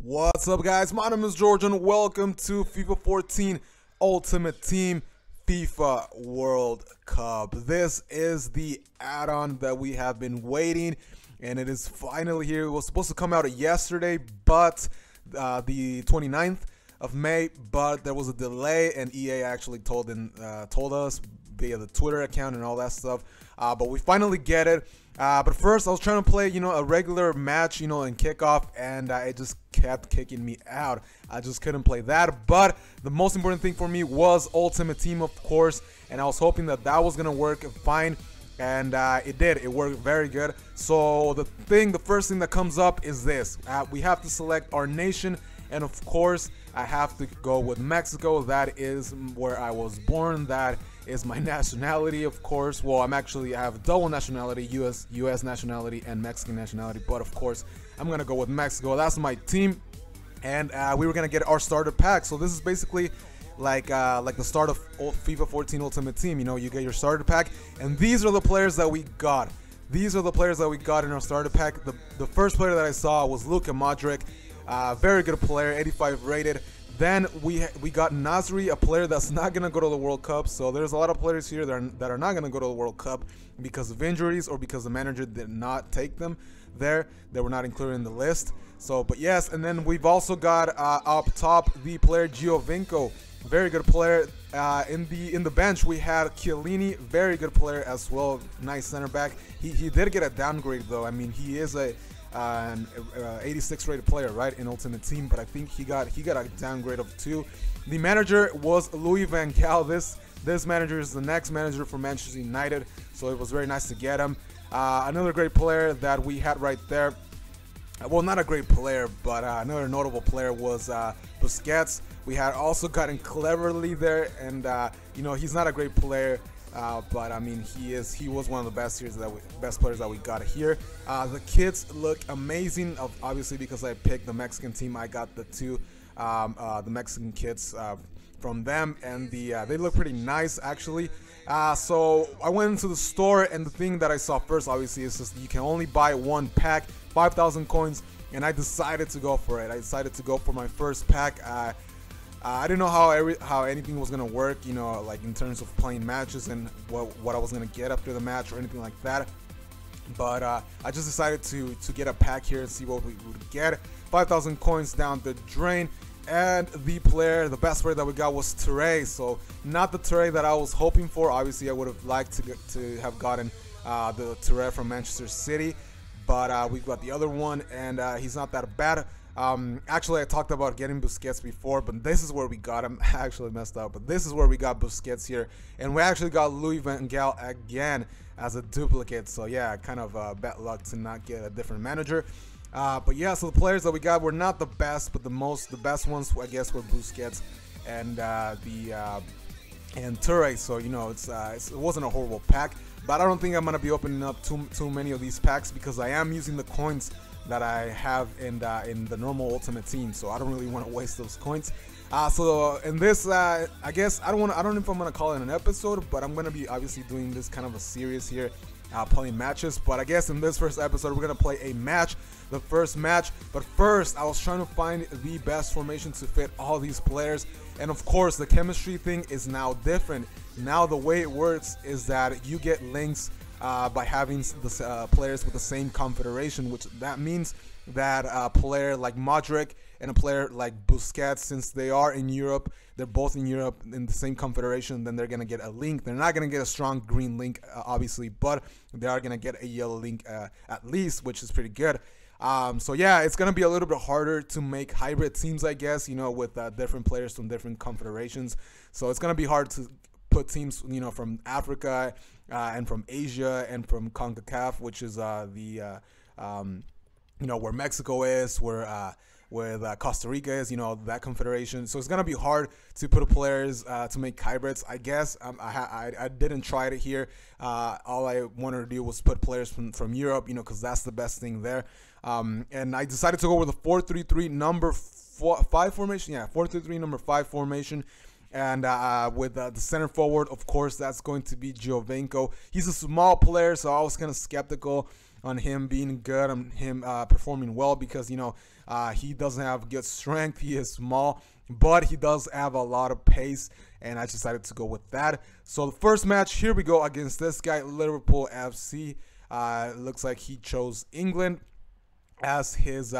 What's up, guys? My name is George and welcome to FIFA 14 Ultimate Team FIFA World Cup. This is the add-on that we have been waiting, and it is finally here. It was supposed to come out yesterday, but the 29th of May, but there was a delay, and EA actually told us via the Twitter account and all that stuff. But we finally get it. But first, I was trying to play, a regular match, in kickoff, and it just kept kicking me out. I just couldn't play that. But the most important thing for me was Ultimate Team, of course, and I was hoping that that was gonna work fine, and it did. It worked very good. So the first thing that comes up is this: we have to select our nation, and of course, I have to go with Mexico. That is where I was born. That is my nationality, of course. Well, I have double nationality, US nationality and Mexican nationality, but of course I'm gonna go with Mexico. That's my team, and we were gonna get our starter pack. So this is basically like the start of FIFA 14 Ultimate Team. You get your starter pack, and these are the players that we got. These are the players that we got in our starter pack. The first player that I saw was Luka Modric. Very good player, 85 rated. Then we got Nasri, a player that's not going to go to the World Cup. So there's a lot of players here that are not going to go to the World Cup because of injuries or because the manager did not take them there. They were not included in the list. So, but yes, and then we've also got up top the player Giovinco, very good player. In the bench we had Chiellini, very good player as well, nice center back. He did get a downgrade though. I mean, he is an 86 rated player, right, in Ultimate Team, but I think he got a downgrade of 2. The manager was Louis van Gaal. This manager is the next manager for Manchester United, so it was very nice to get him. Another great player that we had right there, well, not a great player, but another notable player was Busquets. We had also gotten Cleverly there, and he's not a great player. But I mean, he was one of the best players that we got here. The kits look amazing. Obviously, because I picked the Mexican team, I got the Mexican kits from them, and they look pretty nice actually. So I went into the store, and the thing that I saw first, obviously, is just you can only buy one pack, 5,000 coins, and I decided to go for it. I decided to go for my first pack. I didn't know how anything was gonna work, like in terms of playing matches and what I was gonna get after the match or anything like that. But I just decided to get a pack here and see what we would get. 5,000 coins down the drain, and the best player that we got was Touré. So not the Touré that I was hoping for. Obviously, I would have liked to have gotten the Touré from Manchester City, but we got the other one, and he's not that bad. Actually, I talked about getting Busquets before, but this is where we got him. I actually messed up, but this is where we got Busquets here, and we actually got Louis van Gaal again as a duplicate. So yeah, kind of bad luck to not get a different manager. But yeah, so the players that we got were not the best, but the best ones, I guess, were Busquets and Touré. So it wasn't a horrible pack, but I don't think I'm gonna be opening up too many of these packs because I am using the coins that I have in the normal Ultimate Team, so I don't really want to waste those coins. So in this, I guess I don't know if I'm gonna call it an episode, but I'm gonna be obviously doing this kind of a series here, playing matches. But I guess in this first episode, we're gonna play a match, the first match. But first, I was trying to find the best formation to fit all these players, and of course, the chemistry thing is now different. Now the way it works is that you get links by having the players with the same confederation, which that means that a player like Modric and a player like Busquets, since they are in Europe, they're both in Europe in the same confederation, then they're going to get a link. They're not going to get a strong green link, obviously, but they are going to get a yellow link at least, which is pretty good. So yeah, it's going to be a little bit harder to make hybrid teams, I guess, with different players from different confederations. So it's going to be hard to put teams, from Africa and from Asia and from CONCACAF, which is where Mexico is, where Costa Rica is, that confederation. So it's gonna be hard to put players to make hybrids, I guess. I didn't try it here. All I wanted to do was put players from Europe, because that's the best thing there. And I decided to go with a 4-3-3 number 5 formation. Yeah, 4-3-3 number 5 formation. And with the center forward, of course, that's going to be Giovinco. He's a small player, so I was kind of skeptical on him being good, on him performing well, because he doesn't have good strength. He is small, but he does have a lot of pace, and I decided to go with that. So the first match, here we go against this guy, Liverpool FC. It looks like he chose England as his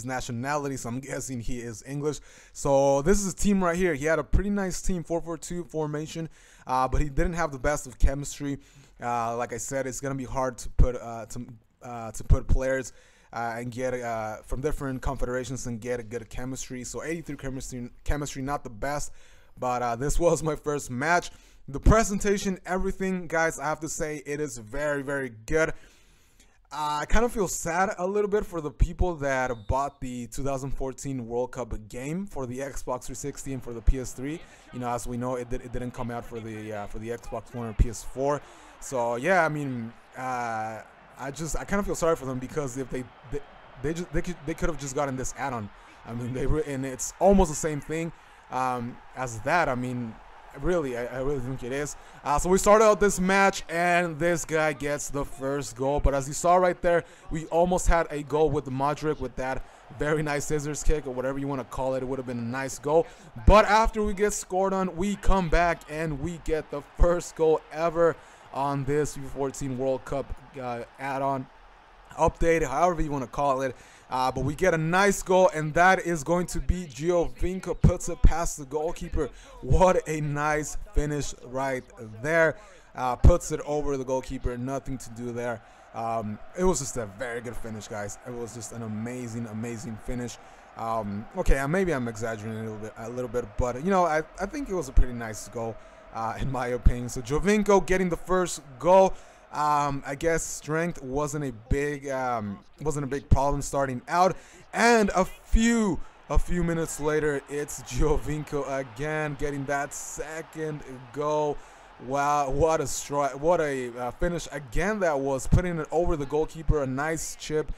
nationality, so I'm guessing he is English. So this is his team right here. He had a pretty nice team, 4-4-2 formation, but he didn't have the best of chemistry. Like I said, it's gonna be hard to put players and get from different confederations and get a good chemistry. So 83 chemistry, not the best, but this was my first match. The presentation, everything, guys, I have to say it is very, very good. I kind of feel sad a little bit for the people that bought the 2014 World Cup game for the Xbox 360 and for the PS3. As we know, it didn't come out for the Xbox One or PS4. So yeah, I mean, I kind of feel sorry for them, because if they could have just gotten this add-on. I mean, and it's almost the same thing as that. I mean, really, I really think it is. So we started out this match, and this guy gets the first goal. But as you saw right there, we almost had a goal with Modric with that very nice scissors kick, or whatever you want to call it. It would have been a nice goal. But after we get scored on, we come back and we get the first goal ever on this FIFA 14 World Cup add-on update, however you want to call it. But we get a nice goal, and that is going to be Giovinco, puts it past the goalkeeper. What a nice finish right there. Puts it over the goalkeeper, nothing to do there. It was just a very good finish, guys. It was just an amazing, amazing finish. Okay, maybe I'm exaggerating a little bit, but I think it was a pretty nice goal, in my opinion. So Giovinco getting the first goal. I guess strength wasn't a big problem starting out, and a few minutes later, it's Giovinco again getting that second goal. Wow, what a strike! What a finish again that was, putting it over the goalkeeper. A nice chip.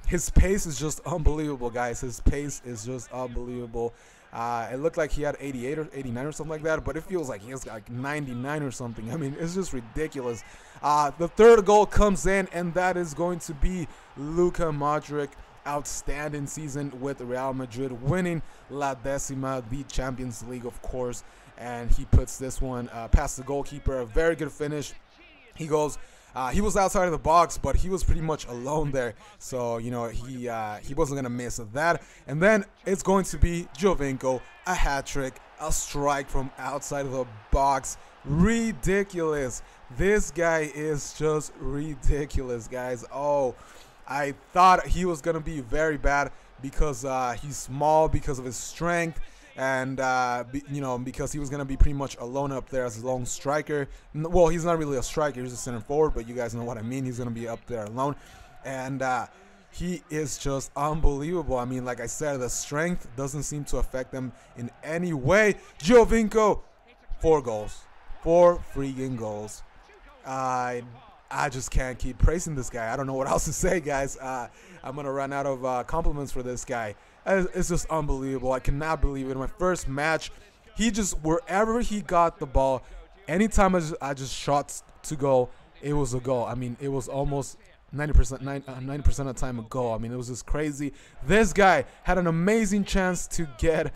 His pace is just unbelievable, guys. His pace is just unbelievable. It looked like he had 88 or 89 or something like that, but it feels like he has like 99 or something. I mean, it's just ridiculous. The third goal comes in, and that is going to be Luka Modric. Outstanding season with Real Madrid, winning La Decima, the Champions League, of course. And he puts this one past the goalkeeper. A very good finish. He goes. He was outside of the box, but he was pretty much alone there. So, he wasn't going to miss that. And then it's going to be Giovinco, a hat-trick, a strike from outside of the box. Ridiculous. This guy is just ridiculous, guys. Oh, I thought he was going to be very bad because he's small, because of his strength. And because he was gonna be pretty much alone up there as a lone striker. Well, he's not really a striker; he's a center forward, but you guys know what I mean. He's gonna be up there alone, and he is just unbelievable. I mean, like I said, the strength doesn't seem to affect him in any way. Giovinco, 4 goals, 4 freaking goals. I just can't keep praising this guy. I don't know what else to say, guys. I'm gonna run out of compliments for this guy. It's just unbelievable. I cannot believe it. In my first match, he just, wherever he got the ball, anytime I just shot to goal, it was a goal. I mean, it was almost 90% of the time a goal. I mean, it was just crazy. This guy had an amazing chance to get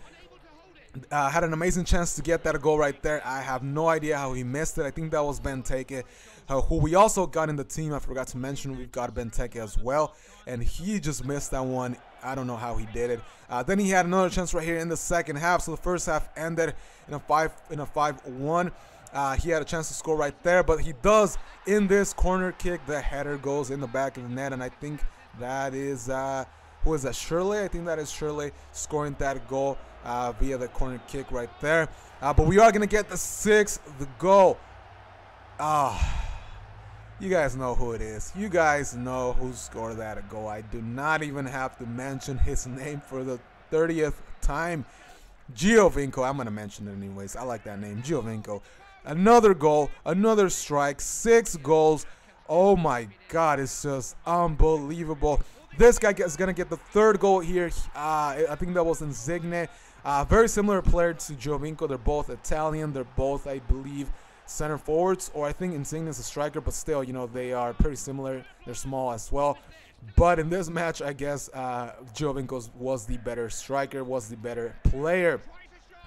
that goal right there. I have no idea how he missed it. I think that was Benteke, who we also got in the team. I forgot to mention we've got Benteke as well, and he just missed that one. I don't know how he did it. Then he had another chance right here in the second half. So the first half ended in a 5-1. He had a chance to score right there, but he does in this corner kick. The header goes in the back of the net, and I think that is who is that? Shirley. I think that is Shirley scoring that goal via the corner kick right there. But we are gonna get the 6th goal. You guys know who it is. You guys know who scored that goal. I do not even have to mention his name for the 30th time. Giovinco. I'm going to mention it anyways. I like that name. Giovinco. Another goal. Another strike. 6 goals. Oh my God. It's just unbelievable. This guy is going to get the 3rd goal here. I think that was Insigne. Very similar player to Giovinco. They're both Italian. They're both, I believe, center forwards, or I think Insigne is a striker, but still, you know, they are pretty similar. They're small as well. But in this match, I guess Giovinco was the better striker, was the better player.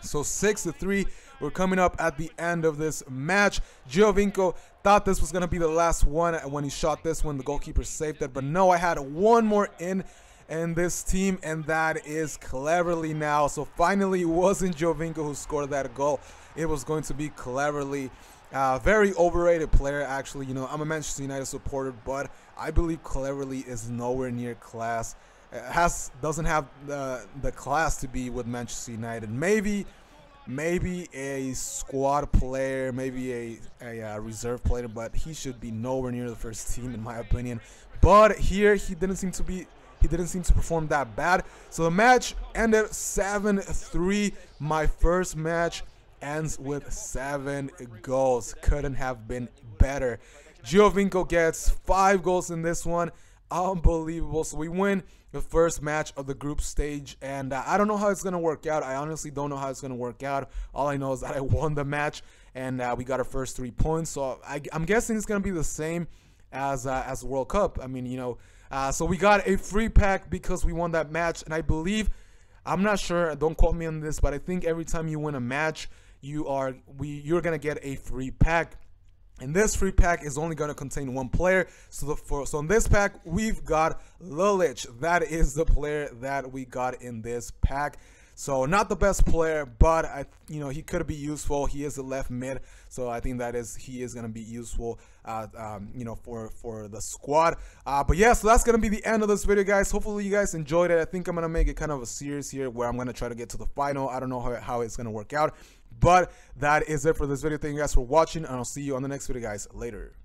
So 6-3, we're coming up at the end of this match. Giovinco thought this was going to be the last one. When he shot this one, the goalkeeper saved it. But no, I had one more in this team, and that is Cleverly now. So finally, it wasn't Giovinco who scored that goal. It was going to be Cleverly. Very overrated player, actually. You know, I'm a Manchester United supporter, but I believe Cleverly is nowhere near class. Doesn't have the class to be with Manchester United. Maybe a squad player, maybe a reserve player, but he should be nowhere near the first team in my opinion. But here he didn't seem to perform that bad. So the match ended 7-3. My first match ends with 7 goals. Couldn't have been better. Giovinco gets 5 goals in this one. Unbelievable. So we win the first match of the group stage, and I don't know how it's gonna work out. I honestly don't know how it's gonna work out. All I know is that I won the match, and we got our first 3 points. So I'm guessing it's gonna be the same as the World Cup. I mean, you know, so we got a free pack because we won that match, and I believe, I'm not sure, don't quote me on this, but I think every time you win a match, you're gonna get a free pack. And this free pack is only going to contain 1 player. So in this pack, we've got Lulic. That is the player that we got in this pack. So not the best player, but you know, he could be useful. He is a left mid, so I think he is going to be useful, you know, for the squad. But yeah, so that's going to be the end of this video, guys. Hopefully you guys enjoyed it. I think I'm going to make it kind of a series here where I'm going to try to get to the final. I don't know how it's going to work out. But that is it for this video. Thank you guys for watching, and I'll see you on the next video, guys. Later.